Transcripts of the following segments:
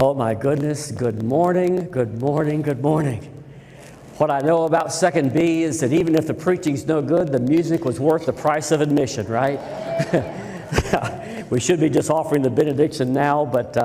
Oh my goodness, good morning, good morning, good morning. What I know about Second B is that even if the preaching's no good, the music was worth the price of admission, right? We should be just offering the benediction now, but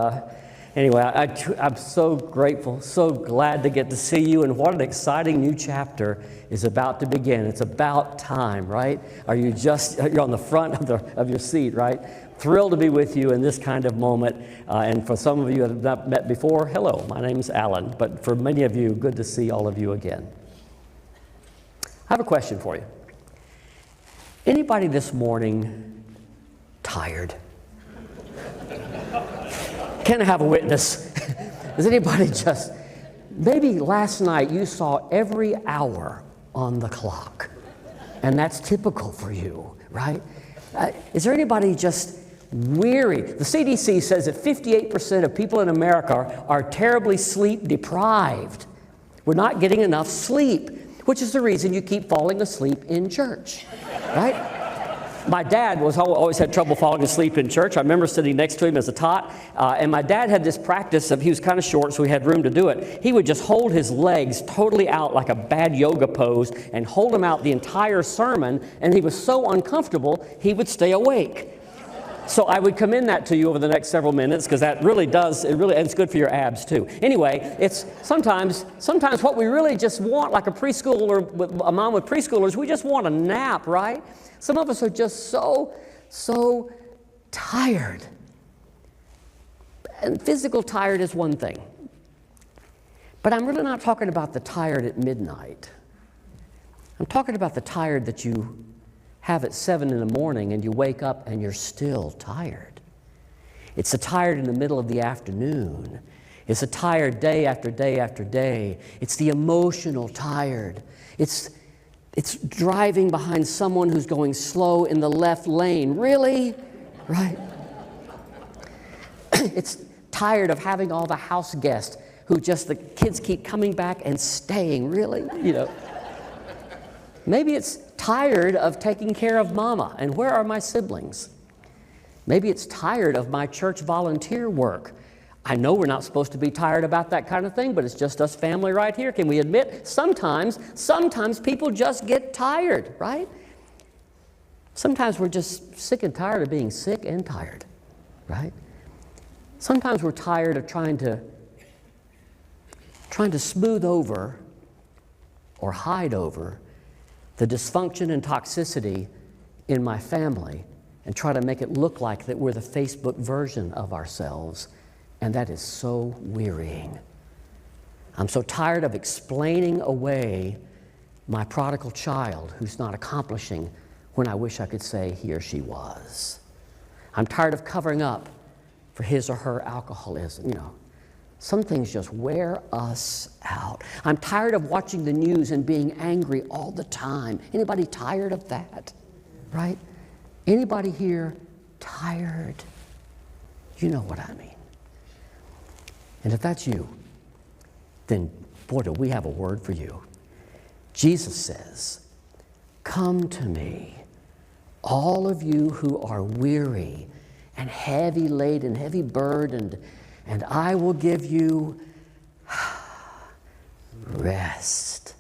anyway, I'm so grateful, so glad to get to see you, and what an exciting new chapter is about to begin. It's about time, right? You're on the front of your seat, right? Thrilled to be with you in this kind of moment. And for some of you that have not met before, hello, my name's Alan. But for many of you, good to see all of you again. I have a question for you. Anybody this morning tired? Can I have a witness? Is anybody maybe last night you saw every hour on the clock, and that's typical for you, right? Is there anybody just weary? The CDC says that 58% of people in America are terribly sleep deprived. We're not getting enough sleep, which is the reason you keep falling asleep in church, right? My dad always had trouble falling asleep in church. I remember sitting next to him as a tot, and my dad had this practice he was kind of short, so he had room to do it. He would just hold his legs totally out like a bad yoga pose and hold them out the entire sermon, and he was so uncomfortable, he would stay awake. So I would commend that to you over the next several minutes, because that really does, and it's good for your abs too. Anyway, it's sometimes what we really just want, like a mom with preschoolers, we just want a nap, right? Some of us are just so tired. And physical tired is one thing. But I'm really not talking about the tired at midnight. I'm talking about the tired that you have at 7 in the morning and you wake up and you're still tired. It's the tired in the middle of the afternoon. It's a tired day after day after day. It's the emotional tired. It's driving behind someone who's going slow in the left lane. Really? Right? It's tired of having all the house guests who the kids keep coming back and staying. Really? Maybe it's tired of taking care of mama and where are my siblings? Maybe it's tired of my church volunteer work. I know we're not supposed to be tired about that kind of thing, but it's just us family right here. Can we admit sometimes people just get tired, right? Sometimes we're just sick and tired of being sick and tired, right? Sometimes we're tired of trying to smooth over or hide over the dysfunction and toxicity in my family and try to make it look like that we're the Facebook version of ourselves. And that is so wearying. I'm so tired of explaining away my prodigal child who's not accomplishing when I wish I could say he or she was. I'm tired of covering up for his or her alcoholism. Some things just wear us out. I'm tired of watching the news and being angry all the time. Anybody tired of that? Right? Anybody here tired? You know what I mean. And if that's you, then boy, do we have a word for you. Jesus says, "Come to me, all of you who are weary and heavy laden, heavy burdened, and I will give you rest."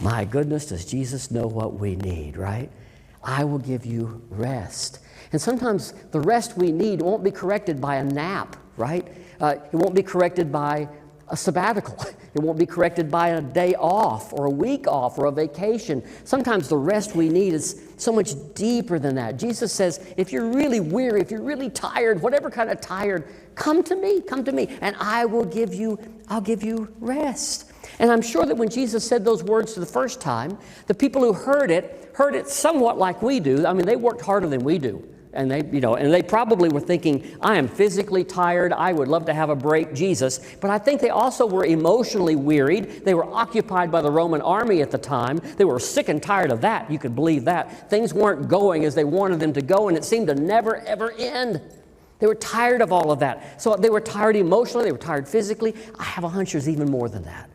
My goodness, does Jesus know what we need, right? I will give you rest. And sometimes the rest we need won't be corrected by a nap, right? It won't be corrected by a sabbatical. It won't be corrected by a day off or a week off or a vacation. Sometimes the rest we need is so much deeper than that. Jesus says, if you're really weary, if you're really tired, whatever kind of tired, come to me, and I'll give you rest. And I'm sure that when Jesus said those words for the first time, the people who heard it somewhat like we do. I mean, they worked harder than we do. And they probably were thinking, I am physically tired. I would love to have a break, Jesus. But I think they also were emotionally wearied. They were occupied by the Roman army at the time. They were sick and tired of that. You could believe that. Things weren't going as they wanted them to go, and it seemed to never, ever end. They were tired of all of that. So they were tired emotionally. They were tired physically. I have a hunch there's even more than that.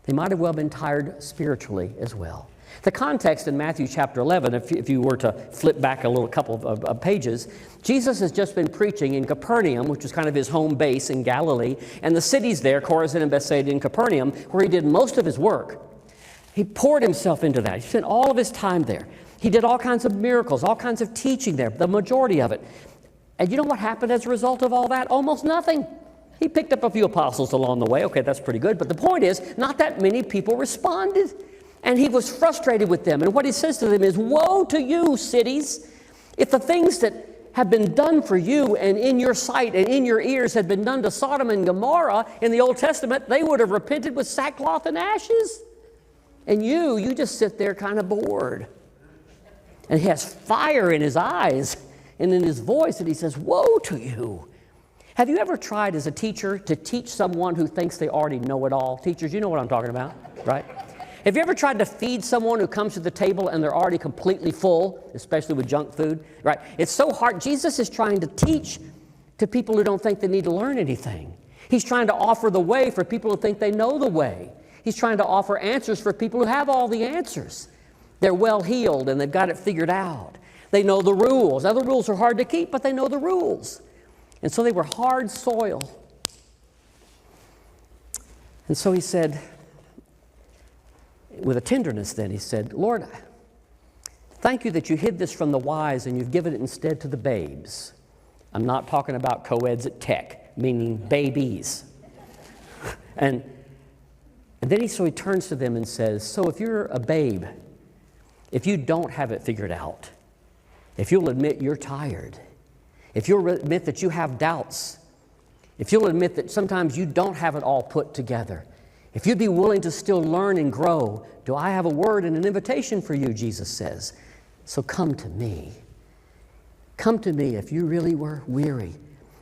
They might have well been tired spiritually as well. The context in Matthew chapter 11, if you were to flip back a little couple of pages, Jesus has just been preaching in Capernaum, which was kind of his home base in Galilee, and the cities there, Chorazin and Bethsaida and Capernaum, where he did most of his work. He poured himself into that. He spent all of his time there. He did all kinds of miracles, all kinds of teaching there, the majority of it. And you know what happened as a result of all that? Almost nothing. He picked up a few apostles along the way. Okay, that's pretty good. But the point is, not that many people responded. And he was frustrated with them. And what he says to them is, woe to you, cities, if the things that have been done for you and in your sight and in your ears had been done to Sodom and Gomorrah in the Old Testament, they would have repented with sackcloth and ashes. And you just sit there kind of bored. And he has fire in his eyes and in his voice, and he says, woe to you. Have you ever tried as a teacher to teach someone who thinks they already know it all? Teachers, you know what I'm talking about, right? Have you ever tried to feed someone who comes to the table and they're already completely full, especially with junk food, right? It's so hard. Jesus is trying to teach to people who don't think they need to learn anything. He's trying to offer the way for people who think they know the way. He's trying to offer answers for people who have all the answers. They're well-heeled and they've got it figured out. They know the rules. Now, the rules are hard to keep, but they know the rules. And so they were hard soil. And so he said, with a tenderness then, he said, Lord, thank you that you hid this from the wise and you've given it instead to the babes. I'm not talking about co-eds at Tech, meaning babies. And then he turns to them and says, so if you're a babe, if you don't have it figured out, if you'll admit you're tired, if you'll admit that you have doubts, if you'll admit that sometimes you don't have it all put together, if you'd be willing to still learn and grow, do I have a word and an invitation for you, Jesus says. So come to me. Come to me if you really were weary,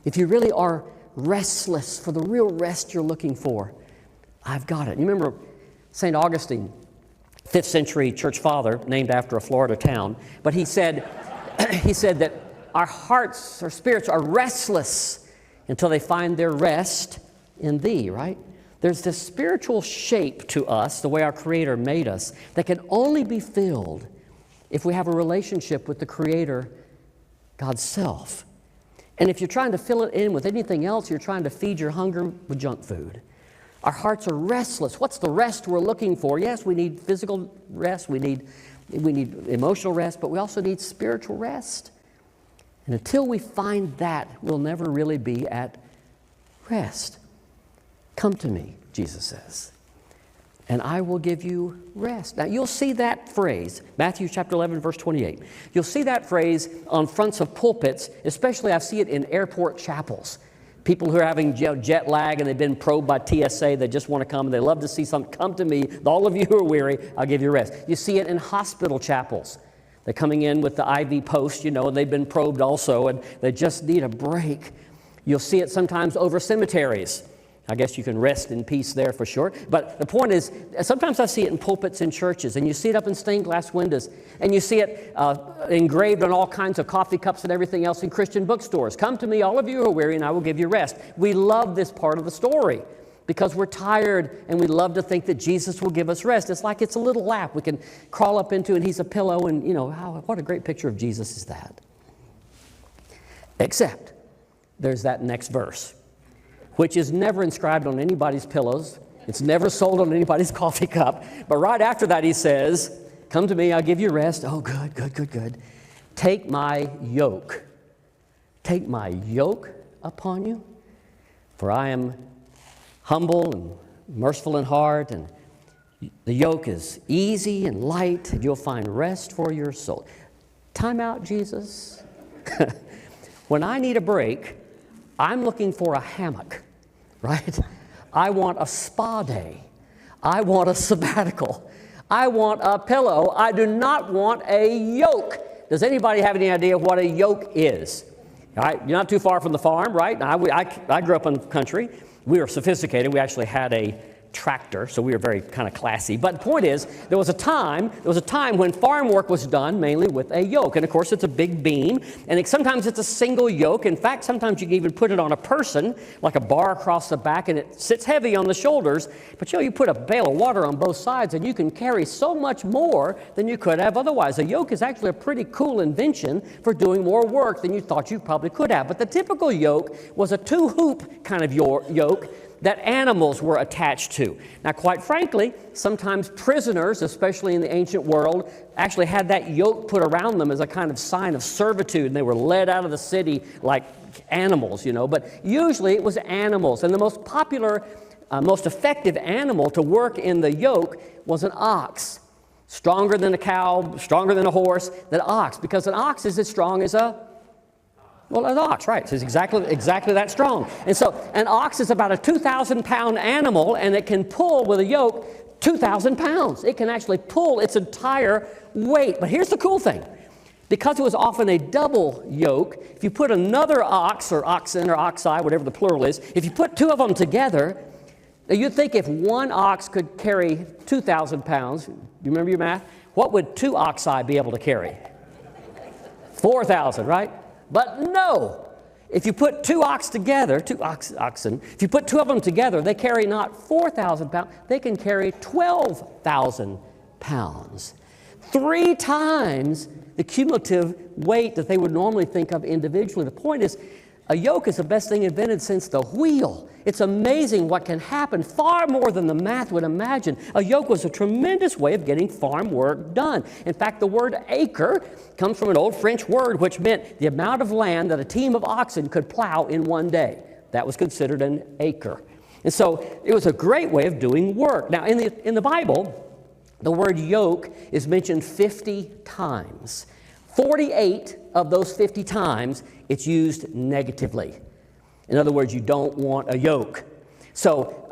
if you really are restless for the real rest you're looking for. I've got it. You remember St. Augustine, 5th century church father, named after a Florida town, but he said that our hearts, our spirits are restless until they find their rest in thee, right? There's this spiritual shape to us, the way our Creator made us, that can only be filled if we have a relationship with the Creator, God's self. And if you're trying to fill it in with anything else, you're trying to feed your hunger with junk food. Our hearts are restless. What's the rest we're looking for? Yes, we need physical rest, we need emotional rest, but we also need spiritual rest. And until we find that, we'll never really be at rest. Come to me, Jesus says, and I will give you rest. Now, you'll see that phrase, Matthew chapter 11, verse 28. You'll see that phrase on fronts of pulpits, especially I see it in airport chapels. People who are having jet lag and they've been probed by TSA, they just want to come and they love to see something. Come to me, all of you who are weary, I'll give you rest. You see it in hospital chapels. They're coming in with the IV post, and they've been probed also, and they just need a break. You'll see it sometimes over cemeteries. I guess you can rest in peace there for sure. But the point is, sometimes I see it in pulpits in churches, and you see it up in stained glass windows, and you see it engraved on all kinds of coffee cups and everything else in Christian bookstores. Come to me, all of you who are weary, and I will give you rest. We love this part of the story because we're tired, and we love to think that Jesus will give us rest. It's like it's a little lap we can crawl up into, and he's a pillow, and what a great picture of Jesus is that. Except there's that next verse, which is never inscribed on anybody's pillows. It's never sold on anybody's coffee cup. But right after that, he says, come to me, I'll give you rest. Oh, good, good, good, good. Take my yoke. Take my yoke upon you, for I am humble and merciful in heart, and the yoke is easy and light, and you'll find rest for your soul. Time out, Jesus. When I need a break, I'm looking for a hammock, right? I want a spa day. I want a sabbatical. I want a pillow. I do not want a yoke. Does anybody have any idea what a yoke is? All right, you're not too far from the farm, right? I grew up in the country. We were sophisticated. We actually had a tractor, so we were very kind of classy. But the point is, there was a time when farm work was done mainly with a yoke. And of course, it's a big beam, and sometimes it's a single yoke. In fact, sometimes you can even put it on a person, like a bar across the back, and it sits heavy on the shoulders. But you put a pail of water on both sides, and you can carry so much more than you could have otherwise. A yoke is actually a pretty cool invention for doing more work than you thought you probably could have. But the typical yoke was a two-hoop kind of yoke that animals were attached to. Now, quite frankly, sometimes prisoners, especially in the ancient world, actually had that yoke put around them as a kind of sign of servitude, and they were led out of the city like animals, But usually it was animals, and the most popular, most effective animal to work in the yoke was an ox. Stronger than a cow, stronger than a horse, than an ox, because an ox is as strong as an ox, right. So it's exactly that strong. And so an ox is about a 2,000-pound animal, and it can pull with a yoke 2,000 pounds. It can actually pull its entire weight. But here's the cool thing. Because it was often a double yoke, if you put another ox or oxen or oxi, whatever the plural is, if you put two of them together, now you'd think if one ox could carry 2,000 pounds, you remember your math? What would two oxi be able to carry? 4,000, right? But no, if you put two oxen, if you put two of them together, they carry not 4,000 pounds, they can carry 12,000 pounds. 3 times the cumulative weight that they would normally think of individually. The point is, a yoke is the best thing invented since the wheel. It's amazing what can happen, far more than the math would imagine. A yoke was a tremendous way of getting farm work done. In fact, the word acre comes from an old French word which meant the amount of land that a team of oxen could plow in one day. That was considered an acre. And so it was a great way of doing work. Now, in the Bible, the word yoke is mentioned 50 times. 48 of those 50 times, it's used negatively. In other words, you don't want a yoke. So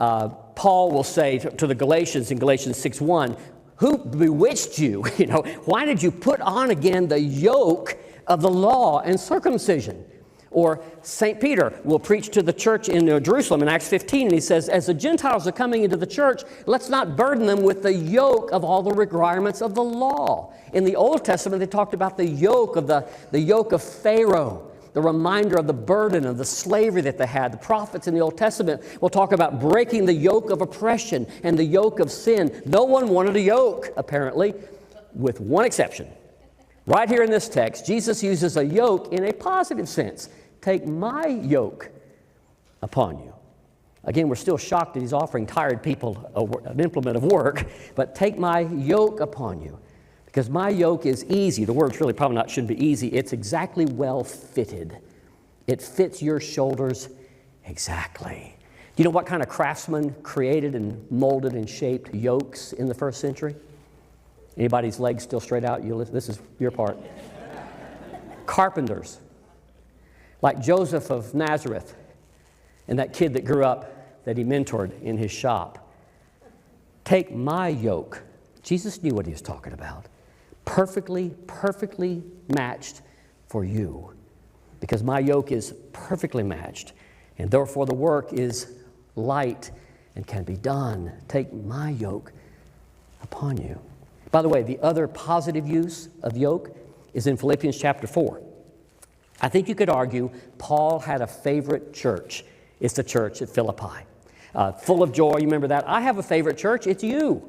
Paul will say to the Galatians in Galatians 6:1, who bewitched you? Why did you put on again the yoke of the law and circumcision? Or St. Peter will preach to the church in Jerusalem in Acts 15, and he says, as the Gentiles are coming into the church, let's not burden them with the yoke of all the requirements of the law. In the Old Testament, they talked about the yoke of Pharaoh, the reminder of the burden of the slavery that they had. The prophets in the Old Testament will talk about breaking the yoke of oppression and the yoke of sin. No one wanted a yoke, apparently, with one exception. Right here in this text, Jesus uses a yoke in a positive sense. Take my yoke upon you. Again, we're still shocked that he's offering tired people an implement of work, but take my yoke upon you, because my yoke is easy. The word's really probably shouldn't be easy. It's exactly well fitted. It fits your shoulders exactly. Do you know what kind of craftsman created and molded and shaped yokes in the first century? Anybody's legs still straight out? This is your part. Carpenters. Like Joseph of Nazareth and that kid that grew up that he mentored in his shop. Take my yoke. Jesus knew what he was talking about. Perfectly matched for you. Because my yoke is perfectly matched. And therefore the work is light and can be done. Take my yoke upon you. By the way, the other positive use of yoke is in Philippians chapter 4. I think you could argue Paul had a favorite church. It's the church at Philippi. Full of joy, you remember that? I have a favorite church. It's you.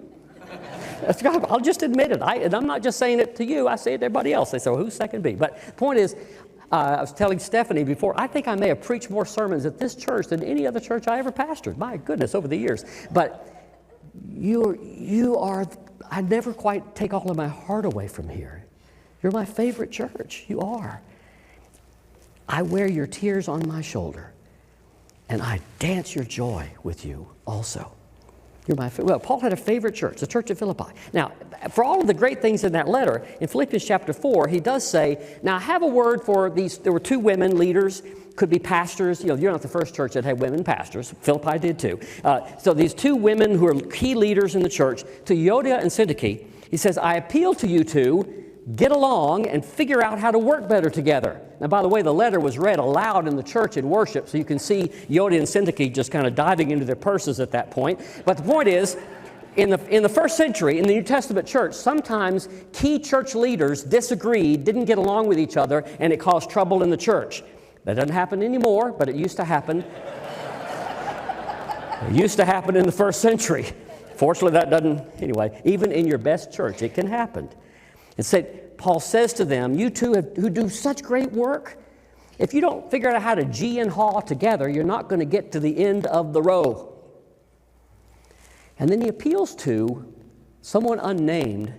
I'll just admit it. And I'm not just saying it to you. I say it to everybody else. They say, well, who's second B? But the point is, I was telling Stephanie before, I think I may have preached more sermons at this church than any other church I ever pastored. My goodness, over the years. But you are, I never quite take all of my heart away from here. You're my favorite church. You are. I wear your tears on my shoulder, and I dance your joy with you also. You're my well, Paul had a favorite church, the church of Philippi. Now, for all of the great things in that letter, in Philippians chapter 4, he does say, now I have a word for these, there were 2 women leaders, could be pastors. You're not the first church that had women pastors. Philippi did too. So these 2 women who are key leaders in the church, to Euodia and Syntyche, he says, I appeal to you two, get along and figure out how to work better together. Now, by the way, the letter was read aloud in the church in worship, so you can see Yodi and Syntyche just kind of diving into their purses at that point. But the point is, in the first century, in the New Testament church, sometimes key church leaders disagreed, didn't get along with each other, and it caused trouble in the church. That doesn't happen anymore, but it used to happen. It used to happen in the first century. Fortunately, that doesn't, anyway, even in your best church, it can happen. And said, Paul says to them, you two who do such great work, if you don't figure out how to gee and haw together, you're not going to get to the end of the row. And then he appeals to someone unnamed,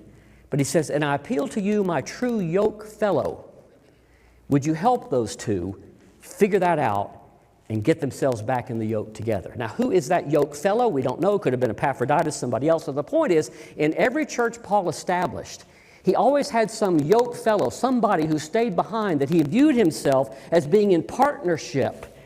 but he says, and I appeal to you, my true yoke fellow. Would you help those two figure that out and get themselves back in the yoke together? Now, who is that yoke fellow? We don't know. Could have been Epaphroditus, somebody else. So the point is, in every church Paul established, he always had some yoke fellow, somebody who stayed behind, that he viewed himself as being in partnership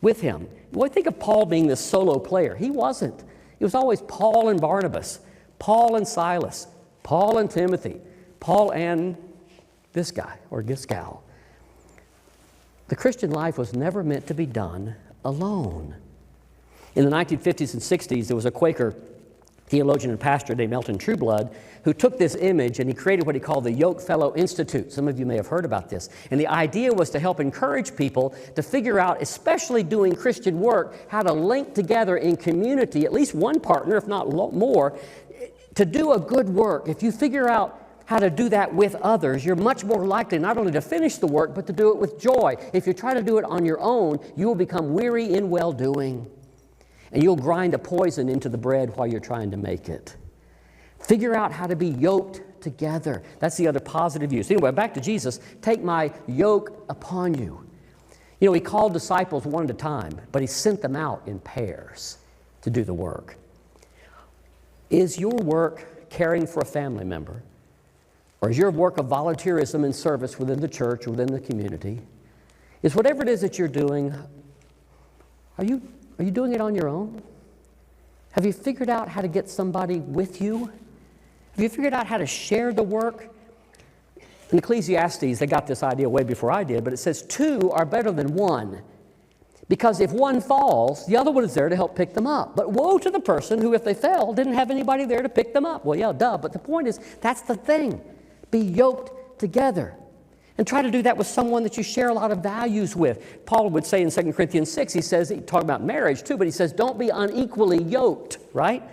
with him. Well, think of Paul being this solo player. He wasn't. It was always Paul and Barnabas, Paul and Silas, Paul and Timothy, Paul and this guy or this gal. The Christian life was never meant to be done alone. In the 1950s and 60s, there was a Quaker theologian and pastor named Elton Trueblood who took this image and he created what he called the Yoke Fellow Institute. Some of you may have heard about this. And the idea was to help encourage people to figure out, especially doing Christian work, how to link together in community, at least one partner, if not more, to do a good work. If you figure out how to do that with others, you're much more likely not only to finish the work, but to do it with joy. If you try to do it on your own, you will become weary in well-doing. And you'll grind a poison into the bread while you're trying to make it. Figure out how to be yoked together. That's the other positive use. Anyway, back to Jesus. Take my yoke upon you. You know, he called disciples one at a time, but he sent them out in pairs to do the work. Is your work caring for a family member? Or is your work of volunteerism and service within the church or within the community? Is whatever it is that you're doing, are you doing it on your own? Have you figured out how to get somebody with you? Have you figured out how to share the work? In Ecclesiastes, they got this idea way before I did, but it says two are better than one. Because if one falls, the other one is there to help pick them up. But woe to the person who, if they fell, didn't have anybody there to pick them up. Well, yeah, duh, but the point is, that's the thing. Be yoked together. And try to do that with someone that you share a lot of values with. Paul would say in 2 Corinthians 6, he says, he talked about marriage too, but he says, don't be unequally yoked, right?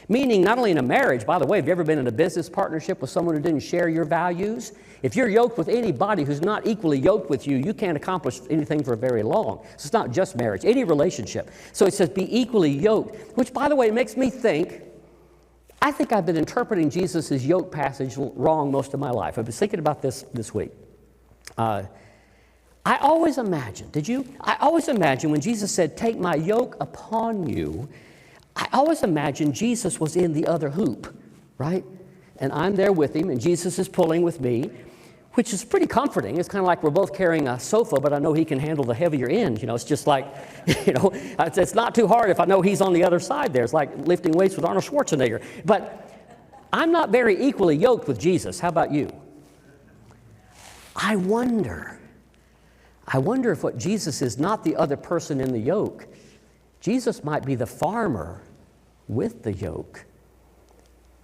Meaning not only in a marriage, by the way, have you ever been in a business partnership with someone who didn't share your values? If you're yoked with anybody who's not equally yoked with you, you can't accomplish anything for very long. So it's not just marriage, any relationship. So it says be equally yoked, which by the way makes me think, I think I've been interpreting Jesus' yoke passage wrong most of my life. I've been thinking about this week. I always imagine, did you? I always imagine when Jesus said, take my yoke upon you, I always imagine Jesus was in the other hoop, right? And I'm there with him, and Jesus is pulling with me, which is pretty comforting. It's kind of like we're both carrying a sofa, but I know he can handle the heavier end. You know, it's just like, you know, it's not too hard if I know he's on the other side there. It's like lifting weights with Arnold Schwarzenegger. But I'm not very equally yoked with Jesus. How about you? I wonder if what Jesus is not the other person in the yoke. Jesus might be the farmer with the yoke,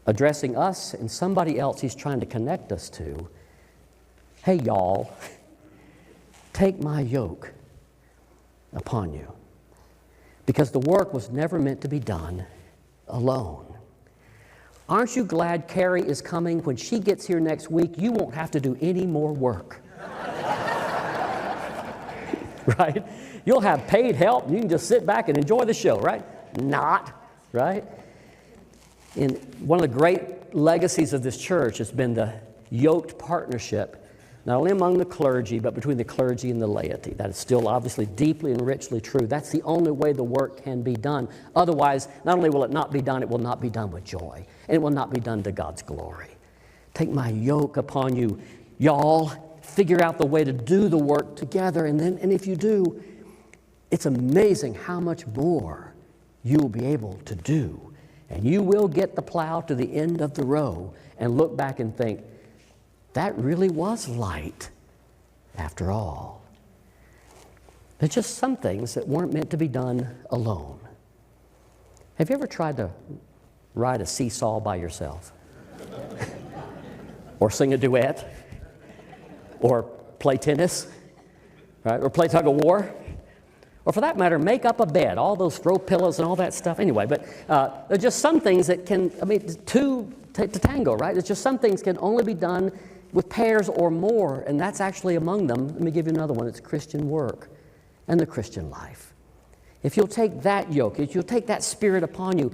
addressing us and somebody else he's trying to connect us to. Hey, y'all, take my yoke upon you. Because the work was never meant to be done alone. Aren't you glad Carrie is coming? When she gets here next week, you won't have to do any more work. Right? You'll have paid help, and you can just sit back and enjoy the show, right? Not, right? And one of the great legacies of this church has been the yoked partnership, not only among the clergy, but between the clergy and the laity. That is still obviously deeply and richly true. That's the only way the work can be done. Otherwise, not only will it not be done, it will not be done with joy. And it will not be done to God's glory. Take my yoke upon you, y'all. Figure out the way to do the work together. And if you do, it's amazing how much more you'll be able to do. And you will get the plow to the end of the row and look back and think, that really was light after all. There's just some things that weren't meant to be done alone. Have you ever tried to ride a seesaw by yourself? Or sing a duet? Or play tennis? Right? Or play tug of war? Or for that matter, make up a bed, all those throw pillows and all that stuff. Anyway, but there's just some things that can, two to tango, right? There's just some things can only be done with pairs or more, and that's actually among them. Let me give you another one. It's Christian work and the Christian life. If you'll take that yoke, if you'll take that spirit upon you,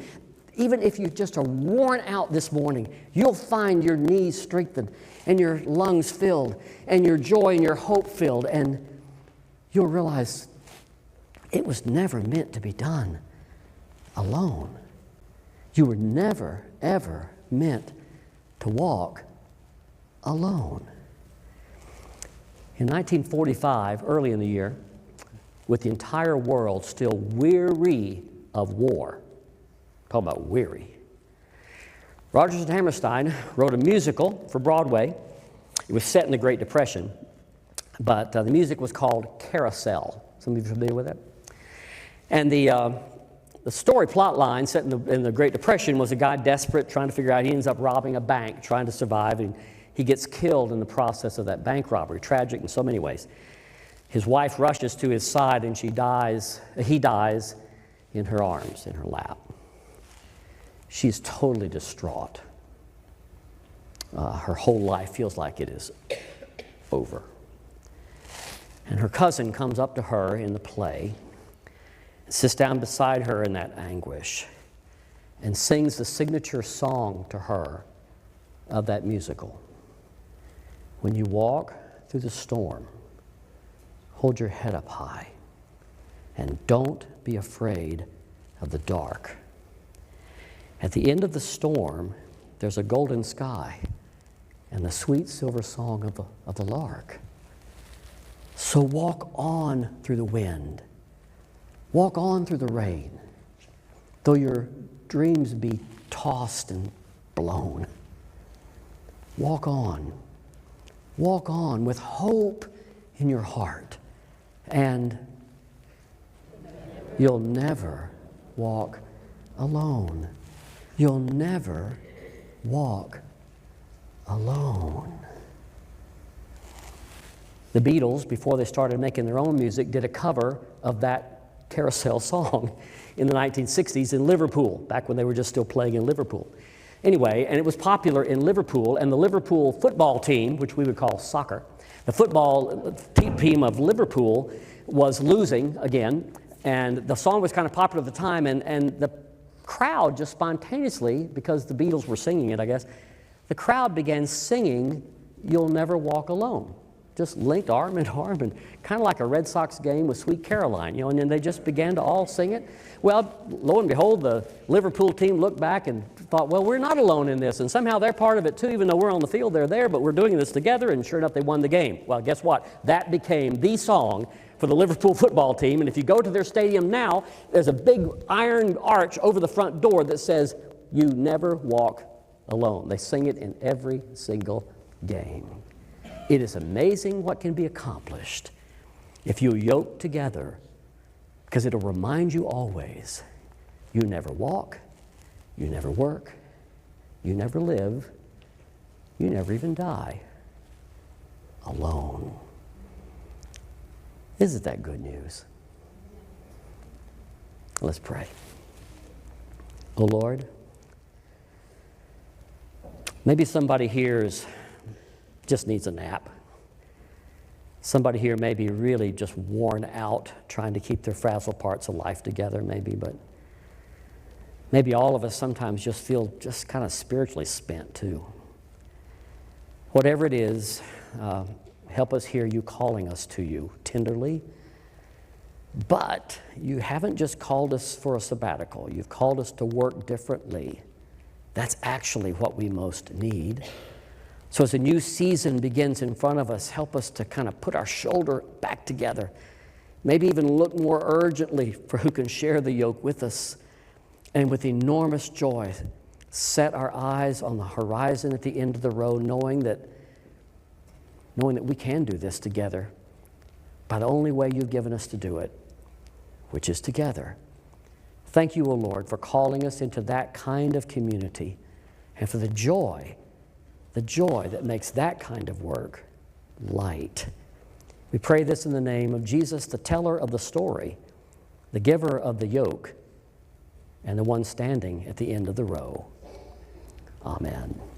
even if you just are worn out this morning, you'll find your knees strengthened and your lungs filled and your joy and your hope filled, and you'll realize it was never meant to be done alone. You were never, ever meant to walk alone. In 1945, early in the year, with the entire world still weary of war, talk about weary, Rodgers and Hammerstein wrote a musical for Broadway. It was set in the Great Depression, but the music was called Carousel. Some of you are familiar with it? And the story plot line set in the Great Depression was a guy desperate, trying to figure out, he ends up robbing a bank, trying to survive, and he gets killed in the process of that bank robbery. Tragic in so many ways. His wife rushes to his side and he dies in her arms, in her lap. She's totally distraught. Her whole life feels like it is over. And her cousin comes up to her in the play, sits down beside her in that anguish, and sings the signature song to her of that musical. When you walk through the storm, hold your head up high, and don't be afraid of the dark. At the end of the storm, there's a golden sky and the sweet silver song of the lark. So walk on through the wind. Walk on through the rain, though your dreams be tossed and blown. Walk on. Walk on with hope in your heart, and you'll never walk alone. You'll never walk alone. The Beatles, before they started making their own music, did a cover of that Carousel song in the 1960s in Liverpool, back when they were just still playing in Liverpool. Anyway, and it was popular in Liverpool, and the Liverpool football team, which we would call soccer, the football team of Liverpool was losing again, and the song was kind of popular at the time, and the crowd just spontaneously, because the Beatles were singing it, I guess, the crowd began singing "You'll Never Walk Alone." Just linked arm in arm, and kind of like a Red Sox game with Sweet Caroline, and then they just began to all sing it. Well, lo and behold, the Liverpool team looked back and thought, well, we're not alone in this, and somehow they're part of it too, even though we're on the field, they're there, but we're doing this together, and sure enough, they won the game. Well, guess what? That became the song for the Liverpool football team, and if you go to their stadium now, there's a big iron arch over the front door that says, "You never walk alone." They sing it in every single game. It is amazing what can be accomplished if you yoke together, because it'll remind you always, you never walk, you never work, you never live, you never even die alone. Isn't that good news? Let's pray. Oh Lord, maybe somebody here just needs a nap. Somebody here may be really just worn out trying to keep their frazzled parts of life together, maybe, but maybe all of us sometimes just feel just kind of spiritually spent too. Whatever it is, help us hear you calling us to you tenderly. But you haven't just called us for a sabbatical. You've called us to work differently. That's actually what we most need. So as a new season begins in front of us, help us to kind of put our shoulder back together. Maybe even look more urgently for who can share the yoke with us. And with enormous joy, set our eyes on the horizon at the end of the road, knowing that knowing that we can do this together by the only way you've given us to do it, which is together. Thank you, O Lord, for calling us into that kind of community and for the joy that makes that kind of work light. We pray this in the name of Jesus, the teller of the story, the giver of the yoke, and the one standing at the end of the row. Amen.